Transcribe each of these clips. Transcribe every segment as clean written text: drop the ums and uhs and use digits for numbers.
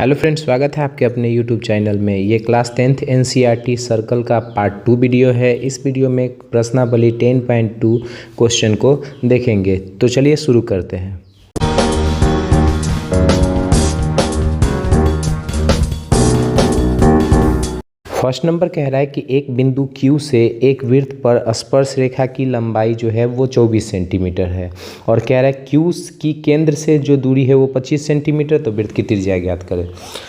Hello friends, स्वागत है आपके अपने यूट्यूब चैनल में। ये क्लास 10th एनसीईआरटी सर्कल का पार्ट 2 वीडियो है। इस वीडियो में प्रश्नावली 10.2 क्वेश्चन को देखेंगे। तो चलिए शुरू करते हैं। फर्स्ट नंबर कह रहा है कि एक बिंदु Q से एक वृत्त पर स्पर्श रेखा की लंबाई जो है वो 24 सेंटीमीटर है और कह रहा है Q की केंद्र से जो दूरी है वो 25 सेंटीमीटर। तो वृत्त की त्रिज्या ज्ञात करें।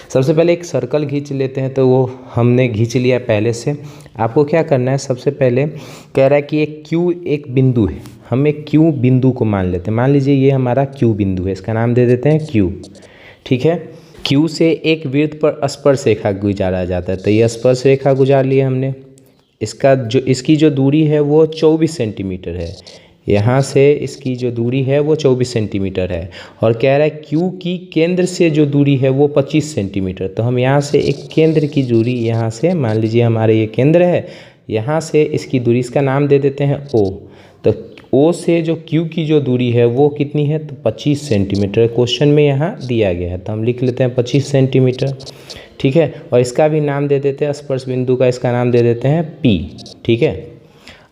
सबसे पहले एक सर्कल खींच लेते हैं। तो वो हमने खींच लिया पहले से। आपको क्या करना है, सबसे पहले कह रहा है कि एक Q एक बिंदु है। हम एक Q बिंदु को मान लेते हैं। मान लीजिए ये हमारा Q बिंदु है, इसका नाम दे देते हैं Q। ठीक है, Q से एक वृत्त पर स्पर्श रेखा गुजारा जाता है। तो ये स्पर्श रेखा गुजार लिए हमने। इसकी जो दूरी है वो 24 सेंटीमीटर है। यहाँ से इसकी जो दूरी है वो 24 सेंटीमीटर है और कह रहा है Q की केंद्र से जो दूरी है वो 25 सेंटीमीटर। तो हम यहाँ से एक केंद्र की दूरी, यहाँ से मान लीजिए हमारे ये केंद्र है, यहाँ से इसकी दूरी, इसका नाम दे देते हैं O। तो O से जो Q की जो दूरी है वो कितनी है, तो 25 सेंटीमीटर क्वेश्चन में यहाँ दिया गया है। तो हम लिख लेते हैं 25 सेंटीमीटर। ठीक है, और इसका भी नाम दे देते हैं, स्पर्श बिंदु का इसका नाम दे देते हैं P। ठीक है,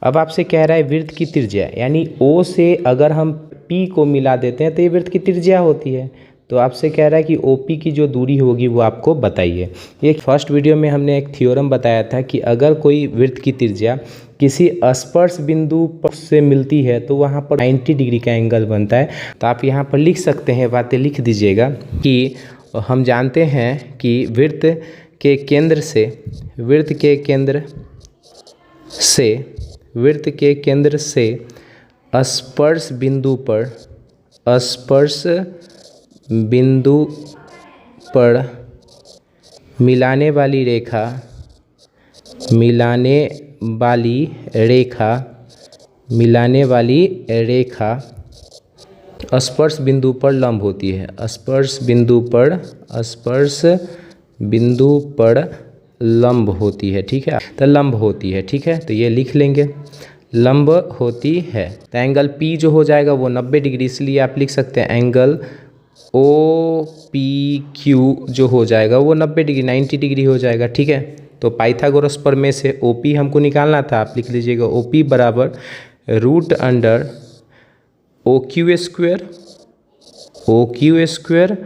अब आपसे कह रहा है वृत्त की त्रिज्या, यानी O से अगर हम P को मिला देते हैं तो ये वृत्त की त्रिज्या होती है। तो आपसे कह रहा है कि OP की जो दूरी होगी वो आपको बताइए। ये फर्स्ट वीडियो में हमने एक थ्योरम बताया था कि अगर कोई वृत्त की त्रिज्या किसी स्पर्श बिंदु से मिलती है तो वहाँ पर 90 डिग्री का एंगल बनता है। तो आप यहाँ पर लिख सकते हैं, बातें लिख दीजिएगा कि हम जानते हैं कि वृत्त के केंद्र से स्पर्श बिंदु पर मिलाने वाली रेखा स्पर्श बिंदु पर लंब होती है। स्पर्श बिंदु पर लंब होती है। ठीक है, तो लंब होती है। ठीक है, तो ये लिख लेंगे, लंब होती है। तो एंगल P जो हो जाएगा वो 90 डिग्री, इसलिए आप लिख सकते हैं एंगल OPQ जो हो जाएगा वो 90 डिग्री 90 डिग्री हो जाएगा। ठीक है, तो पाइथागोरस प्रमेय से OP हमको निकालना था। आप लिख लीजिएगा OP बराबर √अंडर OQ स्क्वायर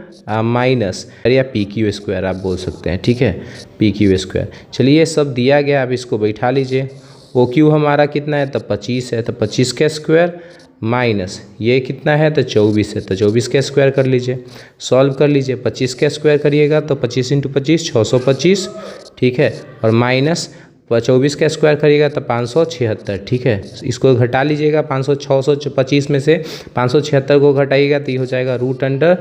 माइनस या PQ स्क्वायर आप बोल सकते हैं। ठीक है, PQ स्क्वायर। चलिए ये सब दिया गया, अब इसको बैठा लीजिए। OQ हमारा कितना है, तो 25 है, तो 25 का स्क्वायर माइनस ये कितना है, तो 24 है, तो 24 का स्क्वायर कर लीजिए। सॉल्व कर लीजिए, 25 का स्क्वायर करिएगा तो 25 × 25 625। ठीक है, और माइनस 24 का स्क्वायर करिएगा तो 576। ठीक है, इसको घटा लीजिएगा, 625 में से 576 को घटाइएगा तो ये हो जाएगा √49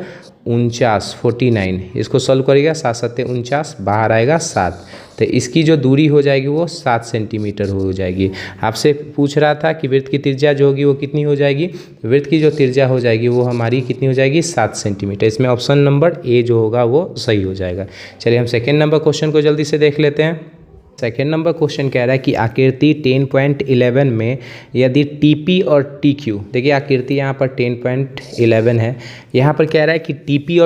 49। इसको सॉल्व करिएगा, 7 7 49, बाहर आएगा 7। तो इसकी जो दूरी हो जाएगी वो 7 सेंटीमीटर हो जाएगी। आपसे पूछ रहा था कि वृत्त की त्रिज्या जो होगी वो कितनी हो जाएगी। वृत्त की जो त्रिज्या हो जाएगी वो हमारी कितनी हो जाएगी, 7 सेंटीमीटर। इसमें ऑप्शन नंबर ए जो होगा वो सही हो जाएगा। चलिए हम सेकेंड नंबर क्वेश्चन को जल्दी से देख लेते हैं। सेकेंड नंबर क्वेश्चन कह रहा है कि आकृति 10.11 में यदि TP और TQ, देखिए आकृति यहाँ पर 10.11 है। यहाँ पर कह रहा है कि TP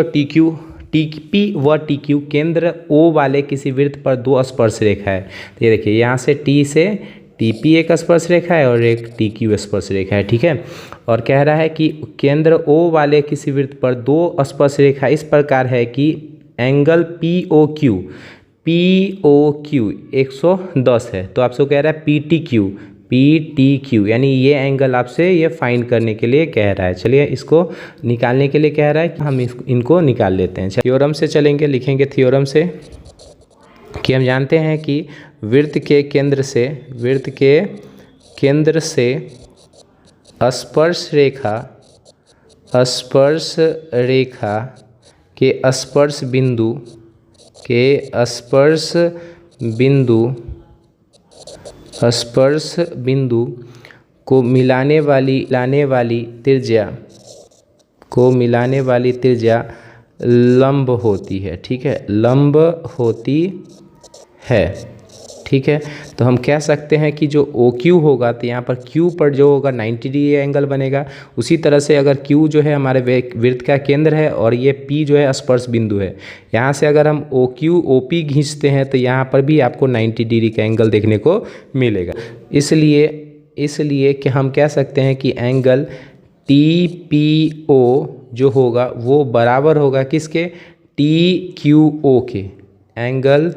व TQ केंद्र O वाले किसी वृत्त पर दो स्पर्श रेखा है। तो ये देखिए, यहाँ से T से TP एक स्पर्श रेखा है और एक TQ स्पर्श रेखा है। ठीक है, और कह रहा है कि केंद्र O वाले किसी वृत्त पर दो स्पर्श रेखा इस प्रकार है कि एंगल POQ 110 है। तो आपसे कह रहा है PTQ, यानी ये एंगल आपसे ये फाइंड करने के लिए कह रहा है। चलिए इसको निकालने के लिए कह रहा है कि हम इनको निकाल लेते हैं। थ्योरम से चलेंगे, लिखेंगे थ्योरम से कि हम जानते हैं कि वृत्त के केंद्र से स्पर्श रेखा के स्पर्श बिंदु को मिलाने वाली त्रिज्या लंब होती है। ठीक है, लंब होती है। ठीक है। तो हम कह सकते हैं कि जो ओ क्यू होगा तो यहाँ पर क्यू पर जो होगा 90 डिग्री एंगल बनेगा। उसी तरह से अगर क्यू जो है हमारे वृत्त का केंद्र है और ये पी जो है स्पर्श बिंदु है, यहाँ से अगर हम ओ क्यू ओ पी खींचते हैं तो यहाँ पर भी आपको 90 डिग्री का एंगल देखने को मिलेगा। इसलिए कि हम कह सकते हैं कि एंगल टी पी ओ जो होगा वो बराबर होगा किसके, टी क्यू ओ के, एंगल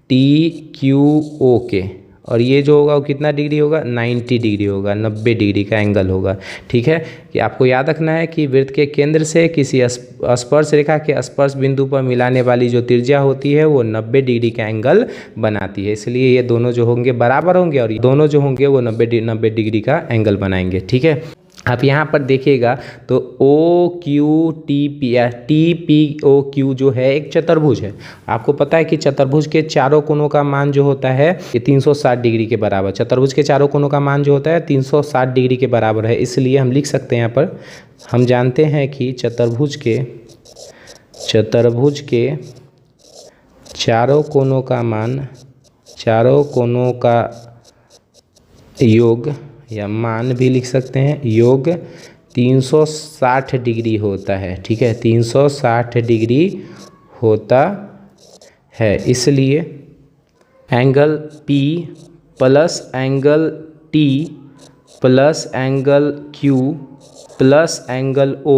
टी क्यू ओ के। और ये जो होगा वो कितना डिग्री होगा, 90 डिग्री होगा, 90 डिग्री का एंगल होगा। ठीक है, कि आपको याद रखना है कि वृत्त के केंद्र से किसी स्पर्श रेखा के स्पर्श बिंदु पर मिलाने वाली जो त्रिज्या होती है वो 90 डिग्री का एंगल बनाती है। इसलिए ये दोनों जो होंगे बराबर होंगे और दोनों जो होंगे वो 90 डिग्री का एंगल बनाएंगे। ठीक है, आप यहाँ पर देखिएगा तो ओ क्यू टी पी या टी पी ओ क्यू जो है एक चतुर्भुज है। आपको पता है कि चतुर्भुज के चारों कोनों का मान जो होता है ये 360 डिग्री के बराबर, चतुर्भुज के चारों कोनों का मान जो होता है 360 डिग्री के बराबर है। इसलिए हम लिख सकते हैं यहाँ पर, हम जानते हैं कि चतुर्भुज के चारों कोनों का मान, चारों कोनों का योग या मान भी लिख सकते हैं, योग 360 डिग्री होता है। ठीक है, 360 डिग्री होता है। इसलिए angle P plus angle T plus angle Q plus angle O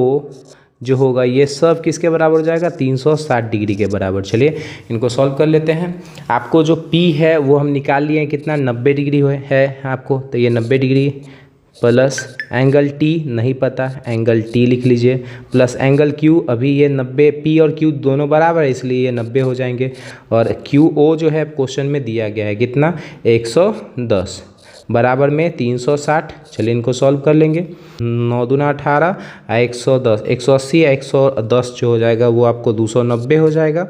जो होगा ये सब किसके बराबर हो जाएगा, 360 डिग्री के बराबर। चलिए इनको सॉल्व कर लेते हैं। आपको जो P है वो हम निकाल लिए हैं, कितना 90 डिग्री है आपको, तो ये 90 डिग्री प्लस एंगल T नहीं पता, एंगल T लिख लीजिए, प्लस एंगल Q, अभी ये 90, P और Q दोनों बराबर है इसलिए ये 90 हो जाएंगे। और QO जो है क्वेश्चन में दिया गया है कितना, 110 बराबर में 360। चलिए इनको सॉल्व कर लेंगे, 9 दूना 18, 110, 180 या 110 जो हो जाएगा वो आपको 290 हो जाएगा।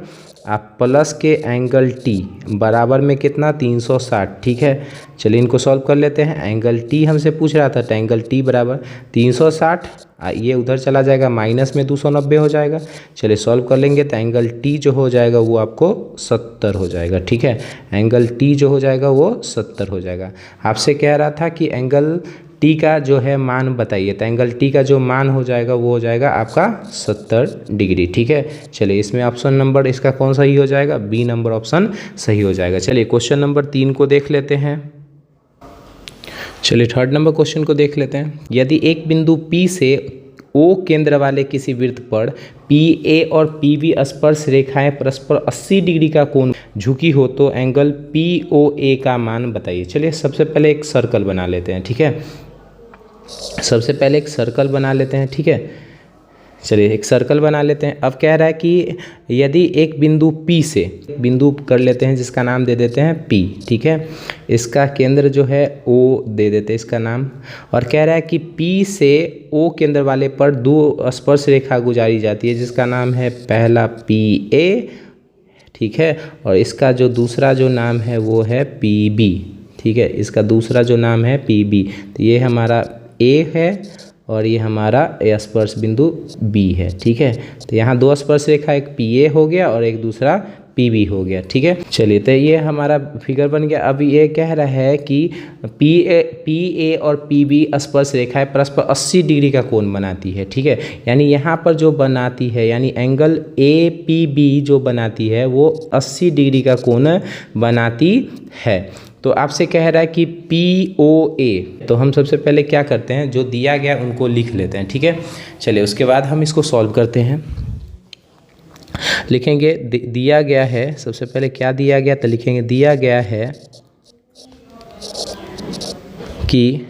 आप प्लस के एंगल T बराबर में कितना, 360। ठीक है, चलिए इनको सॉल्व कर लेते हैं। एंगल T हमसे पूछ रहा था तो एंगल T बराबर 360, ये उधर चला जाएगा माइनस में 290 हो जाएगा। चलिए सॉल्व कर लेंगे तो एंगल T जो हो जाएगा वो आपको 70 हो जाएगा। ठीक है, एंगल T जो हो जाएगा वो 70 हो जाएगा। आपसे कह रहा था कि एंगल T का जो है मान बताइए, तो एंगल T का जो मान हो जाएगा वो हो जाएगा आपका 70 डिग्री। ठीक है, चलिए इसमें ऑप्शन नंबर इसका कौन सही हो जाएगा, बी नंबर ऑप्शन सही हो जाएगा। चलिए क्वेश्चन नंबर 3 को देख लेते हैं। चलिए थर्ड नंबर क्वेश्चन को देख लेते हैं। यदि एक बिंदु P से O केंद्र वाले किसी वृत्त पर PA और PB स्पर्श रेखाएं परस्पर 80 डिग्री का कोण झुकी हो तो एंगल POA का मान बताइए। चलिए सबसे पहले एक सर्कल बना लेते हैं। ठीक है, सबसे पहले एक सर्कल बना लेते हैं। ठीक है, चलिए एक सर्कल बना लेते हैं। अब कह रहा है कि यदि एक बिंदु P से, बिंदु कर लेते हैं जिसका नाम दे देते हैं P। ठीक है, इसका केंद्र जो है O दे देते हैं इसका नाम, और कह रहा है कि P से O केंद्र वाले पर दो स्पर्श रेखा गुजारी जाती है जिसका नाम है पहला PA। ठीक है, और इसका जो दूसरा जो नाम है वो है PB। ठीक है, इसका दूसरा जो नाम है PB। तो ये हमारा A है और ये हमारा स्पर्श बिंदु B है। ठीक है, तो यहाँ दो स्पर्श रेखा, एक PA हो गया और एक दूसरा PB हो गया। ठीक है, चलिए तो ये हमारा फिगर बन गया। अब ये कह रहा है कि PA और PB स्पर्श रेखाएं परस्पर 80 डिग्री का कोण बनाती है। ठीक है, यानी यहाँ पर जो बनाती है, यानी एंगल APB जो बनाती है वो 80 डिग्री का कोण बनाती है। तो आपसे कह रहा है कि POA, तो हम सबसे पहले क्या करते हैं, जो दिया गया उनको लिख लेते हैं। ठीक है, चलिए उसके बाद हम इसको सॉल्व करते हैं। लिखेंगे दिया गया है, सबसे पहले क्या दिया गया, तो लिखेंगे दिया गया है कि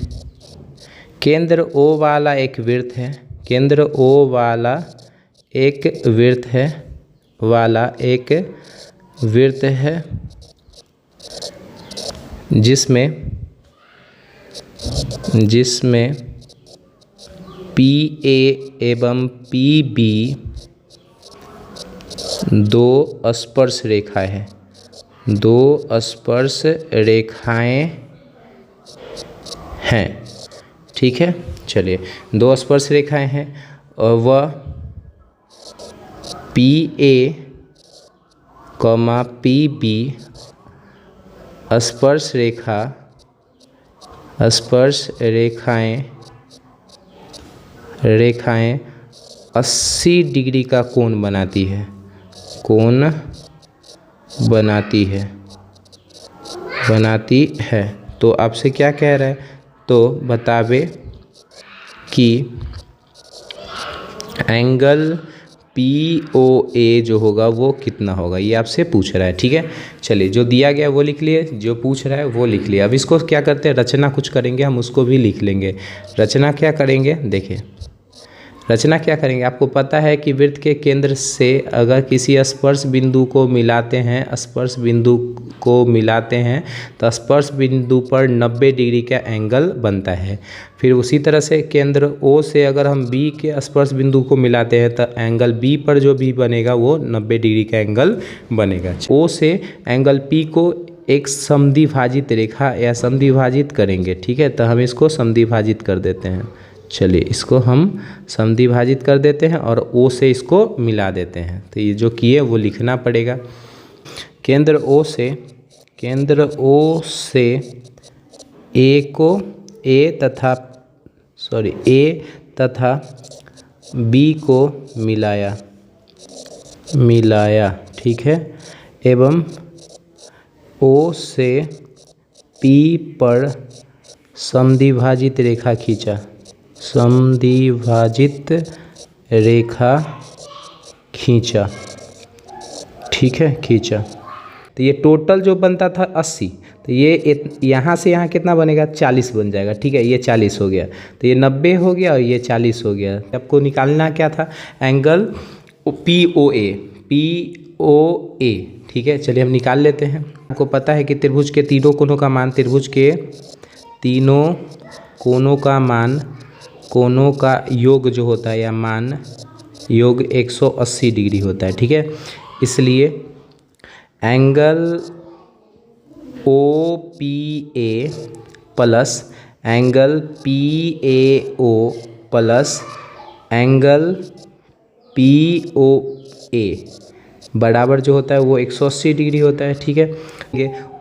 केंद्र O वाला एक वृत्त है, केंद्र O वाला एक वृत्त है, वृत्त है जिसमें PA एवं PB दो स्पर्श रेखाएं हैं, दो स्पर्श रेखाएं हैं। ठीक है, चलिए दो स्पर्श रेखाएं हैं और वह PA, PB स्पर्श रेखाएं 80 डिग्री का कोण बनाती है। तो आपसे क्या कह रहा है, तो बतावे कि एंगल POA जो होगा वो कितना होगा, ये आपसे पूछ रहा है। ठीक है, चलिए जो दिया गया वो लिख लिए, जो पूछ रहा है वो लिख लिया। अब इसको क्या करते हैं, रचना कुछ करेंगे, हम उसको भी लिख लेंगे। रचना क्या करेंगे, देखिए रचना क्या करेंगे। आपको पता है कि वृत्त के केंद्र से अगर किसी स्पर्श बिंदु को मिलाते हैं तो स्पर्श बिंदु पर 90 डिग्री का एंगल बनता है। फिर उसी तरह से केंद्र O से अगर हम B के स्पर्श बिंदु को मिलाते हैं तो एंगल B पर जो भी बनेगा वो 90 डिग्री का एंगल बनेगा। O से एंगल P को एक समद्विभाजित रेखा या समद्विभाजित करेंगे। ठीक है, तो हम इसको समद्विभाजित कर देते हैं। चलिए इसको हम समद्विभाजित कर देते हैं और O से इसको मिला देते हैं। तो ये जो किए वो लिखना पड़ेगा। केंद्र O से A तथा B को मिलाया। ठीक है, एवं O से P पर समद्विभाजित रेखा खींचा। ठीक है, खींचा। तो ये टोटल जो बनता था 80, तो ये यहाँ से यहाँ कितना बनेगा, 40 बन जाएगा। ठीक है, ये 40 हो गया, तो ये 90 हो गया और ये 40 हो गया। आपको निकालना क्या था, एंगल POA। ठीक है, चलिए हम निकाल लेते हैं। आपको पता है कि त्रिभुज के तीनों कोणों का मान, कोणों का योग जो होता है या मान योग 180 डिग्री होता है। ठीक है, इसलिए angle OPA plus angle PAO plus angle POA बराबर जो होता है वो 180 डिग्री होता है। ठीक है,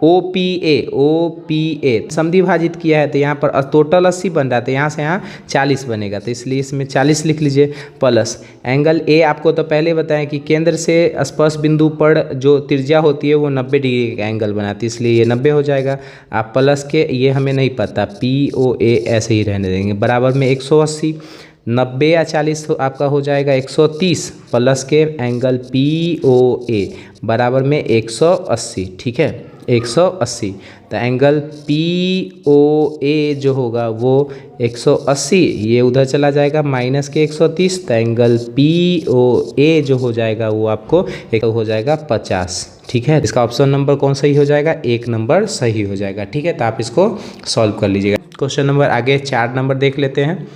OPA समद्विभाजित किया है तो यहाँ पर टोटल 80 बन रहा है, तो यहाँ से यहाँ 40 बनेगा, तो इसलिए इसमें 40 लिख लीजिए। प्लस एंगल A आपको तो पहले बताया कि केंद्र से स्पर्श बिंदु पर जो त्रिज्या होती है वो 90 डिग्री का एंगल बनाती है, इसलिए ये 90 हो जाएगा। आप प्लस के ये हमें नहीं पता, POA ऐसे ही रहने देंगे, बराबर में 180। 90 या 40 तो आपका हो जाएगा 130 प्लस के एंगल POA बराबर में 180। ठीक है, 180। तो एंगल POA जो होगा वो 180, ये उधर चला जाएगा माइनस के 130, तो एंगल POA जो हो जाएगा वो आपको एक हो जाएगा 50। ठीक है, इसका ऑप्शन नंबर कौन सही हो जाएगा, 1 नंबर सही हो जाएगा। ठीक है, तो आप इसको सॉल्व कर लीजिएगा। क्वेश्चन नंबर आगे 4 नंबर देख लेते हैं।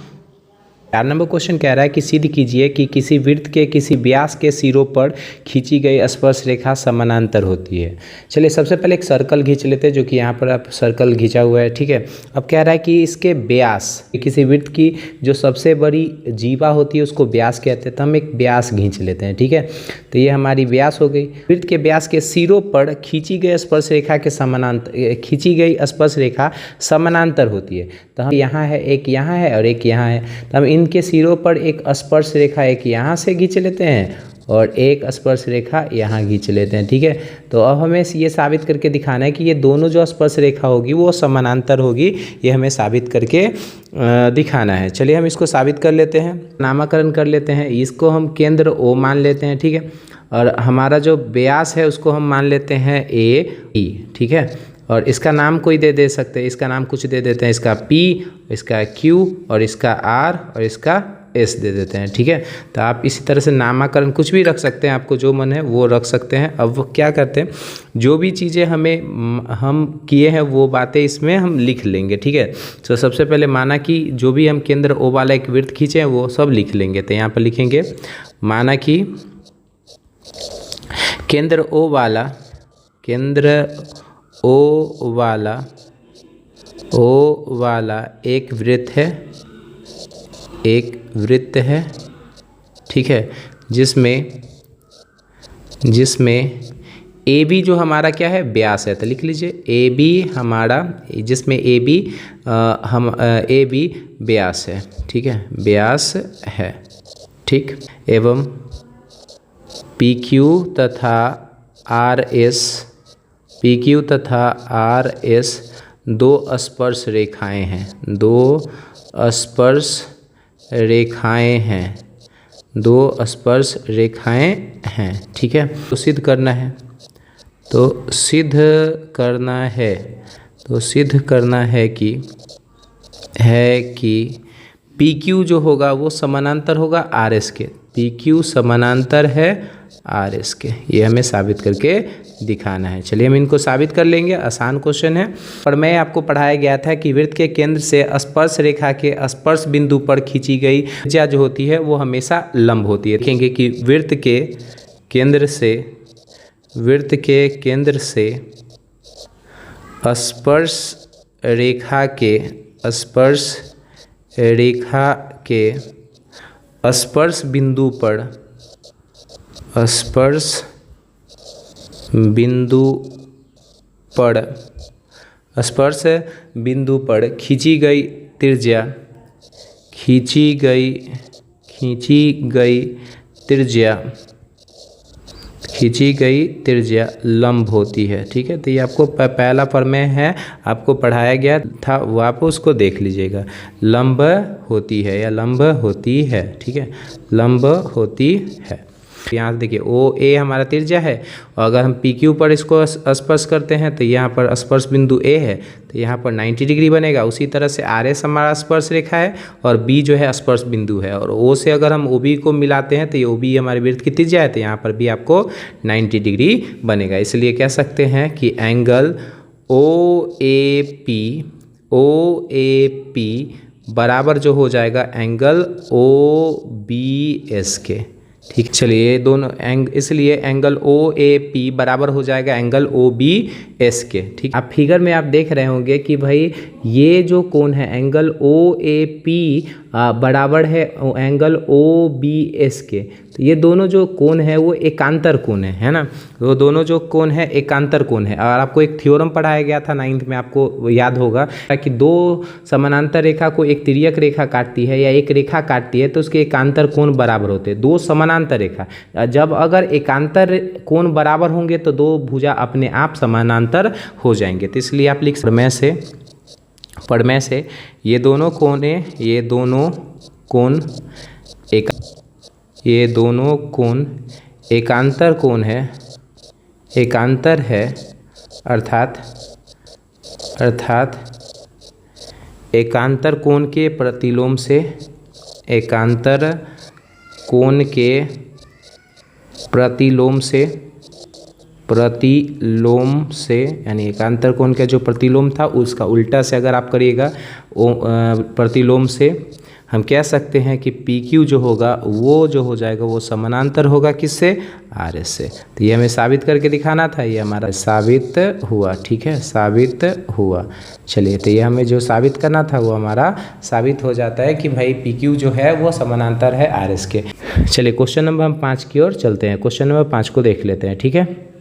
4 नंबर क्वेश्चन कह रहा है कि सिद्ध कीजिए कि किसी वृत्त के किसी व्यास के सिरों पर खींची गई स्पर्श रेखा समानांतर होती है। चलिए सबसे पहले एक सर्कल खींच लेते हैं, जो कि यहाँ पर आप सर्कल खींचा हुआ है। ठीक है, अब कह रहा है कि इसके व्यास, किसी वृत्त की जो सबसे बड़ी जीवा होती है उसको व्यास कहते हैं, तो हम एक व्यास खींच लेते हैं। ठीक है, तो ये हमारी व्यास हो गई। वृत्त के व्यास के सिरों पर खींची गई स्पर्श रेखा के स्पर्श रेखा समानांतर होती है। तो हम यहाँ है, एक यहाँ है और एक यहाँ है, तो हम इनके सिरों पर एक स्पर्श रेखा एक यहाँ से खींच लेते हैं और एक स्पर्श रेखा यहाँ खींच लेते हैं। ठीक है, तो अब हमें ये साबित करके दिखाना है कि ये दोनों जो स्पर्श रेखा होगी वो समानांतर होगी, ये हमें साबित करके दिखाना है। चलिए हम इसको साबित कर लेते हैं, नामकरण कर लेते हैं। इसको हम केंद्र O मान लेते हैं। ठीक है, और हमारा जो व्यास है उसको हम मान लेते हैं AE। ठीक है, और इसका नाम कोई दे सकते हैं, इसका नाम कुछ दे देते हैं, इसका P, इसका Q और इसका R और इसका S दे देते हैं। ठीक है, तो आप इसी तरह से नामकरण कुछ भी रख सकते हैं, आपको जो मन है वो रख सकते हैं। अब वो क्या करते हैं, जो भी चीज़ें हम किए हैं वो बातें इसमें हम लिख लेंगे। ठीक है, तो सबसे पहले माना कि जो भी हम केंद्र O वाला एक वृत्त खींचे हैं वो सब लिख लेंगे। तो यहाँ पर लिखेंगे, माना कि केंद्र O वाला एक वृत्त है। ठीक है, जिसमें ए बी जो हमारा क्या है, व्यास है, तो लिख लीजिए ए बी हमारा, जिसमें ए बी ए बी व्यास है, ठीक है, व्यास है, ठीक। एवं पी क्यू तथा आर एस, पी क्यू तथा आर एस दो स्पर्श रेखाएं हैं, दो स्पर्श रेखाएं हैं, दो स्पर्श रेखाएं हैं, ठीक है। तो सिद्ध करना है, तो सिद्ध करना है, तो सिद्ध करना है कि पी क्यू जो होगा वो समानांतर होगा आर एस के, पी क्यू समानांतर है आर एस के, ये हमें साबित करके दिखाना है। चलिए हम इनको साबित कर लेंगे, आसान क्वेश्चन है। पर मैं आपको पढ़ाया गया था कि वृत्त के केंद्र से स्पर्श रेखा के स्पर्श बिंदु पर खींची गई त्रिज्या जो होती है वो हमेशा लंब होती है। देखेंगे कि वृत्त के केंद्र से स्पर्श रेखा के स्पर्श बिंदु पर खींची गई त्रिज्या लंब होती है, ठीक है। तो ये आपको पहला प्रमेय है, आपको पढ़ाया गया था, वो आप उसको देख लीजिएगा। लंब होती है या लंब होती है, ठीक है, लंब होती है। यहाँ देखिए ओ ए हमारा त्रिज्या है, और अगर हम पी क्यू पर इसको स्पर्श करते हैं तो यहाँ पर स्पर्श बिंदु ए है, तो यहाँ पर 90 डिग्री बनेगा। उसी तरह से आर एस हमारा स्पर्श रेखा है और बी जो है स्पर्श बिंदु है, और ओ से अगर हम ओ बी को मिलाते हैं तो ये ओ बी हमारे वृत्त की त्रिज्या है, तो यहाँ पर भी आपको 90 डिग्री बनेगा। इसलिए कह सकते हैं कि एंगल ओ ए पी बराबर जो हो जाएगा एंगल ओ बी एस के, ठीक। चलिए दोनों इसलिए एंगल ओ ए पी बराबर हो जाएगा एंगल ओ बी एस के, ठीक। आप फिगर में आप देख रहे होंगे कि भाई ये जो कोण है एंगल ओ ए पी बराबर है एंगल ओ बी एस के, तो ये दोनों जो कोण है वो एकांतर कोण है ना, वो दोनों जो कोण है एकांतर कोण है। और आपको एक थ्योरम पढ़ाया गया था 9th में, आपको याद होगा कि दो समानांतर रेखा को एक तिर्यक रेखा काटती है या एक रेखा काटती है तो उसके एकांतर कोण बराबर होते हैं। दो समानांतर रेखा जब अगर एकांतर कोण बराबर होंगे तो दो भुजा अपने आप समानांतर हो जाएंगे। तो इसलिए आप लिख प्रमेय से ये दोनों कोण एकांतर कोण है, अर्थात एकांतर कोण के प्रतिलोम से यानी एकांतर कोण का जो प्रतिलोम था उसका उल्टा से अगर आप करिएगा प्रतिलोम से, हम कह सकते हैं कि पी क्यू जो होगा वो जो हो जाएगा वो समानांतर होगा किससे, आर एस से। तो ये हमें साबित करके दिखाना था, ये हमारा साबित हुआ, ठीक है, साबित हुआ। चलिए तो ये हमें जो साबित करना था वो हमारा साबित हो जाता है कि भाई पी क्यू जो है वो समानांतर है आर एस के। चलिए क्वेश्चन नंबर हम 5 की ओर चलते हैं, क्वेश्चन नंबर 5 को देख लेते हैं, ठीक है।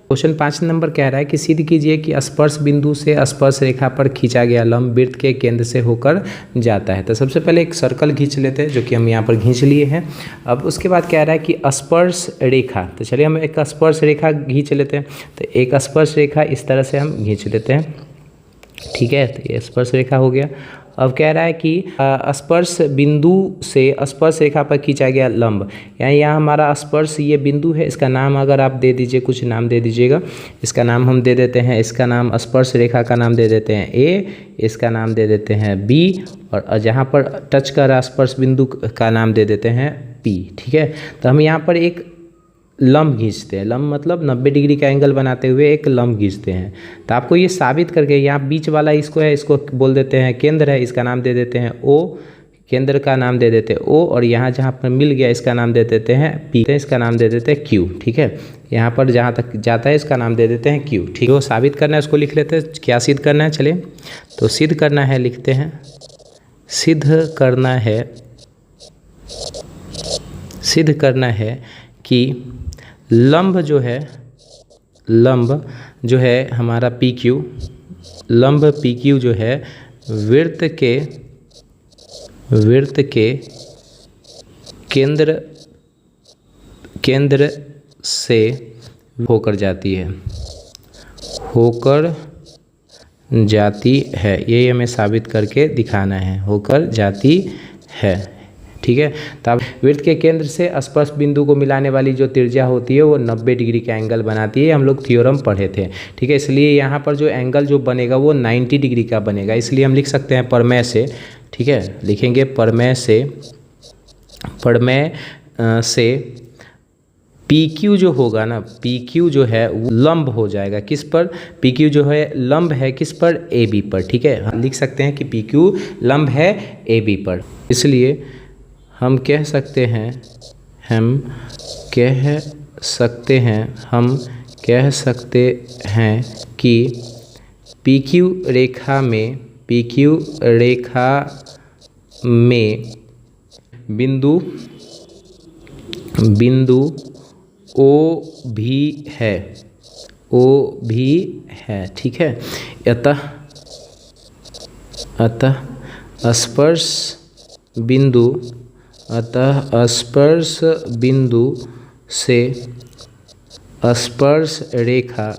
क्वेश्चन 5 नंबर कह रहा है कि सिद्ध कीजिए कि स्पर्श बिंदु से स्पर्श रेखा पर खींचा गया लंब वृत्त के केंद्र से होकर जाता है। तो सबसे पहले एक सर्कल खींच लेते हैं, जो कि हम यहाँ पर खींच लिए हैं। अब उसके बाद कह रहा है कि स्पर्श रेखा, तो चलिए हम एक स्पर्श रेखा खींच लेते हैं। तो एक स्पर्श रेखा इस तरह से हम खींच लेते हैं, ठीक है, तो ये स्पर्श रेखा हो गया। अब कह रहा है कि स्पर्श बिंदु से स्पर्श रेखा पर खींचा गया लंब, यानी यहाँ हमारा स्पर्श ये बिंदु है, इसका नाम अगर आप दे दीजिए, कुछ नाम दे दीजिएगा। इसका नाम हम दे देते हैं, इसका नाम स्पर्श रेखा का नाम दे देते हैं ए, इसका नाम दे देते हैं बी, और जहाँ पर टच कर रहा स्पर्श बिंदु का नाम दे देते हैं पी, ठीक है। तो हम यहाँ पर एक लंब खींचते हैं, लंब मतलब 90 डिग्री का एंगल बनाते हुए एक लंब खींचते हैं। तो आपको ये साबित करके, यहाँ बीच वाला इसको है, इसको बोल देते हैं केंद्र है, इसका नाम दे देते हैं ओ, केंद्र का नाम दे देते हैं ओ, और यहाँ जहाँ पर मिल गया इसका नाम दे देते हैं पी, इसका नाम दे देते हैं क्यू, ठीक है। यहाँ पर जहाँ तक जाता है इसका नाम दे देते हैं क्यू, ठीक है। वो साबित करना है उसको लिख लेते हैं, क्या सिद्ध करना है, चलिए तो सिद्ध करना है, लिखते हैं सिद्ध करना है कि लंब जो है लंब जो है हमारा पी क्यू, लंब पी क्यू जो है वृत्त के केंद्र से होकर जाती है, यही हमें साबित करके दिखाना है, होकर जाती है। ठीक है, तो अब वृत्त के केंद्र से स्पर्श बिंदु को मिलाने वाली जो त्रिज्या होती है वो 90 डिग्री का एंगल बनाती है, हम लोग थ्योरम पढ़े थे। ठीक है, इसलिए यहाँ पर जो एंगल जो बनेगा वो 90 डिग्री का बनेगा, इसलिए हम लिख सकते हैं प्रमेय से। ठीक है, लिखेंगे प्रमेय से पी क्यू जो होगा ना, पी क्यू जो है वो लंब हो जाएगा किस पर, पी क्यू जो है लंब है किस पर, ए बी पर। ठीक है, हम लिख सकते हैं कि पी क्यू लंब है ए बी पर, इसलिए हम कह सकते हैं कि पी क्यू रेखा में बिंदु ओ भी है। ठीक है, अतः स्पर्श बिंदु से स्पर्श रेखा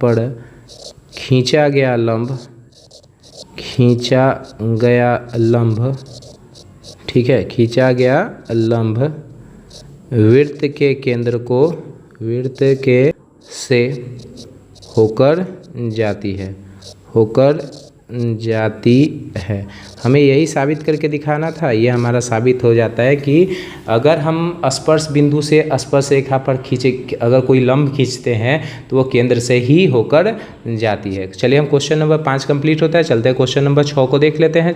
पर खींचा गया लंब, ठीक है, खींचा गया लंब वृत्त के केंद्र से होकर जाती है। हमें यही साबित करके दिखाना था, ये हमारा साबित हो जाता है कि अगर हम स्पर्श बिंदु से स्पर्श रेखा पर अगर कोई लंब खींचते हैं तो वो केंद्र से ही होकर जाती है। चलिए हम क्वेश्चन नंबर 5 कंप्लीट होता है, चलते हैं क्वेश्चन नंबर 6 को देख लेते हैं।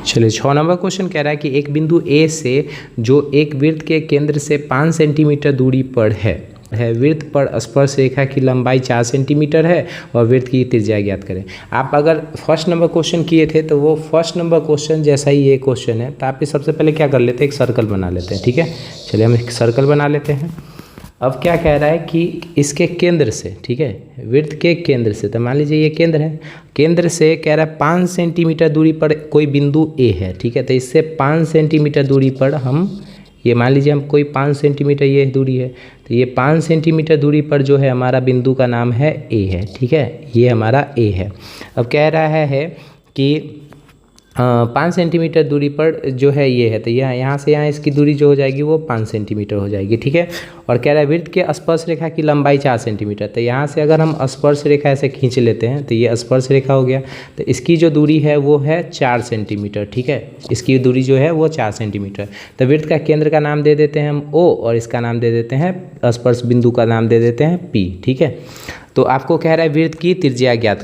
चलिए 6 नंबर क्वेश्चन कह रहा है कि एक बिंदु ए से जो एक वृत्त के केंद्र से 5 सेंटीमीटर दूरी पर है, वृत्त पर स्पर्श रेखा की लंबाई 4 सेंटीमीटर है और वृत्त की त्रिज्या ज्ञात करें। आप अगर फर्स्ट नंबर क्वेश्चन किए थे तो वो फर्स्ट नंबर क्वेश्चन जैसा ही ये क्वेश्चन है, तो आप सबसे पहले क्या कर लेते हैं, एक सर्कल बना लेते हैं। ठीक है, चलिए हम एक सर्कल बना लेते हैं। अब क्या कह रहा है कि इसके केंद्र से, ठीक है, वृत्त के केंद्र से, तो मान लीजिए ये केंद्र है, केंद्र से कह रहा है 5 सेंटीमीटर दूरी पर कोई बिंदु ए है। ठीक है, तो इससे 5 सेंटीमीटर दूरी पर हम ये मान लीजिए हम कोई 5 सेंटीमीटर ये दूरी है, तो ये 5 सेंटीमीटर दूरी पर जो है हमारा बिंदु का नाम है ए है। ठीक है, ये हमारा ए है। अब कह रहा है कि 5 सेंटीमीटर दूरी पर जो है ये है, तो यहाँ से यहाँ इसकी दूरी जो हो जाएगी वो 5 सेंटीमीटर हो जाएगी। ठीक है, और कह रहा है वृत्त के स्पर्श रेखा की लंबाई 4 सेंटीमीटर, तो यहाँ से अगर हम स्पर्श रेखा ऐसे खींच लेते हैं तो ये स्पर्श रेखा हो गया, तो इसकी जो दूरी है वो है 4 सेंटीमीटर। ठीक है, इसकी दूरी जो है वो 4 सेंटीमीटर। तो वृत्त का केंद्र का नाम दे देते हैं हम ओ, और इसका नाम दे देते हैं स्पर्श बिंदु का नाम दे देते हैं पी। ठीक है, तो आपको कह रहा है वृत्त की त्रिज्या ज्ञात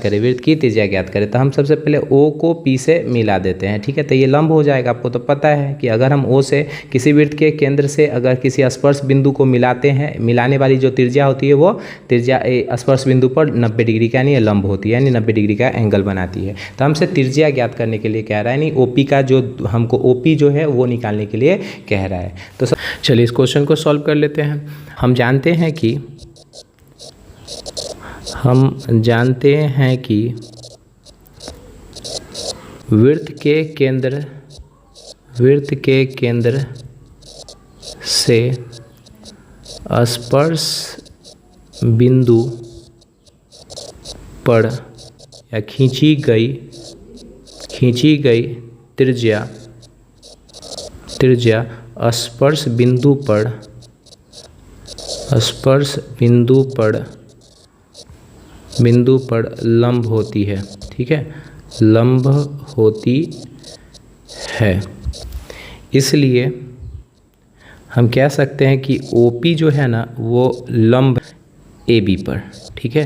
करें, तो हम सबसे पहले ओ को पी से मिला देते हैं। ठीक है, तो ये लंब हो जाएगा। आपको तो पता है कि अगर हम ओ से किसी वृत्त के केंद्र से अगर किसी स्पर्श बिंदु को मिलाते हैं, मिलाने वाली जो त्रिज्या होती है वो त्रिज्या स्पर्श बिंदु पर 90 डिग्री का यानी लंब होती है, यानी 90 डिग्री का एंगल बनाती है। तो हमसे त्रिज्या ज्ञात करने के लिए कह रहा है, यानी ओपी का जो हमको ओपी जो है वो निकालने के लिए कह रहा है। तो चलिए इस क्वेश्चन को सॉल्व कर लेते हैं। हम जानते हैं कि वृत्त के केंद्र से स्पर्श बिंदु पर या खींची गई त्रिज्या स्पर्श बिंदु पर लंब होती है। ठीक है, लंब होती है, इसलिए हम कह सकते हैं कि OP जो है ना वो लंब AB पर। ठीक है,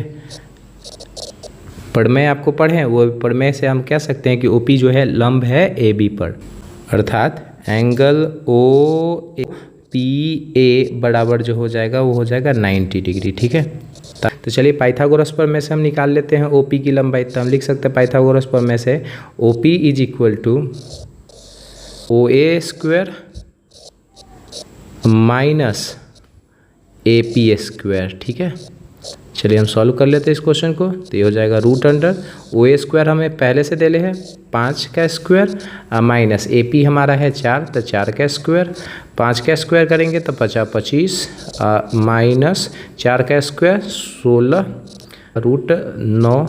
प्रमेय आपको पढ़े, वो प्रमेय से हम कह सकते हैं कि OP जो है लंब है AB पर, अर्थात एंगल OPA बराबर जो हो जाएगा वो हो जाएगा 90 डिग्री। ठीक है, तो चलिए पाइथागोरस प्रमेय से हम निकाल लेते हैं OP की लंबाई। तो हम लिख सकते हैं पाइथागोरस प्रमेय से OP is equal to OA square minus AP²। ठीक है, चलिए हम सॉल्व कर लेते हैं इस क्वेश्चन को। तो ये हो जाएगा √OA² हमें पहले से दे ले है 5 का स्क्वायर माइनस AP हमारा है 4, तो 4 का स्क्वायर, 5 का स्क्वायर करेंगे तो 25 माइनस 4 का स्क्वायर 16 √9।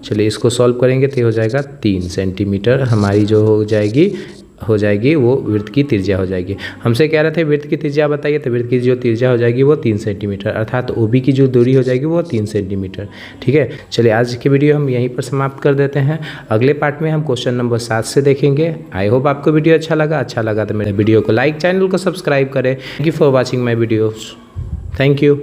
चलिए इसको सॉल्व करेंगे तो ये हो जाएगा 3 सेंटीमीटर हमारी जो हो जाएगी वो वृत्त की त्रिज्या हो जाएगी। हमसे कह रहे थे वृत्त की त्रिज्या बताइए, तो वृत्त की जो त्रिज्या हो जाएगी वो 3 सेंटीमीटर, अर्थात OB की जो दूरी हो जाएगी वो 3 सेंटीमीटर। ठीक है, चलिए आज की वीडियो हम यहीं पर समाप्त कर देते हैं। अगले पार्ट में हम क्वेश्चन नंबर 7 से देखेंगे। आई होप आपको वीडियो अच्छा लगा तो मेरे वीडियो को लाइक, चैनल को सब्सक्राइब करें। Thank you for watching my videos. Thank you.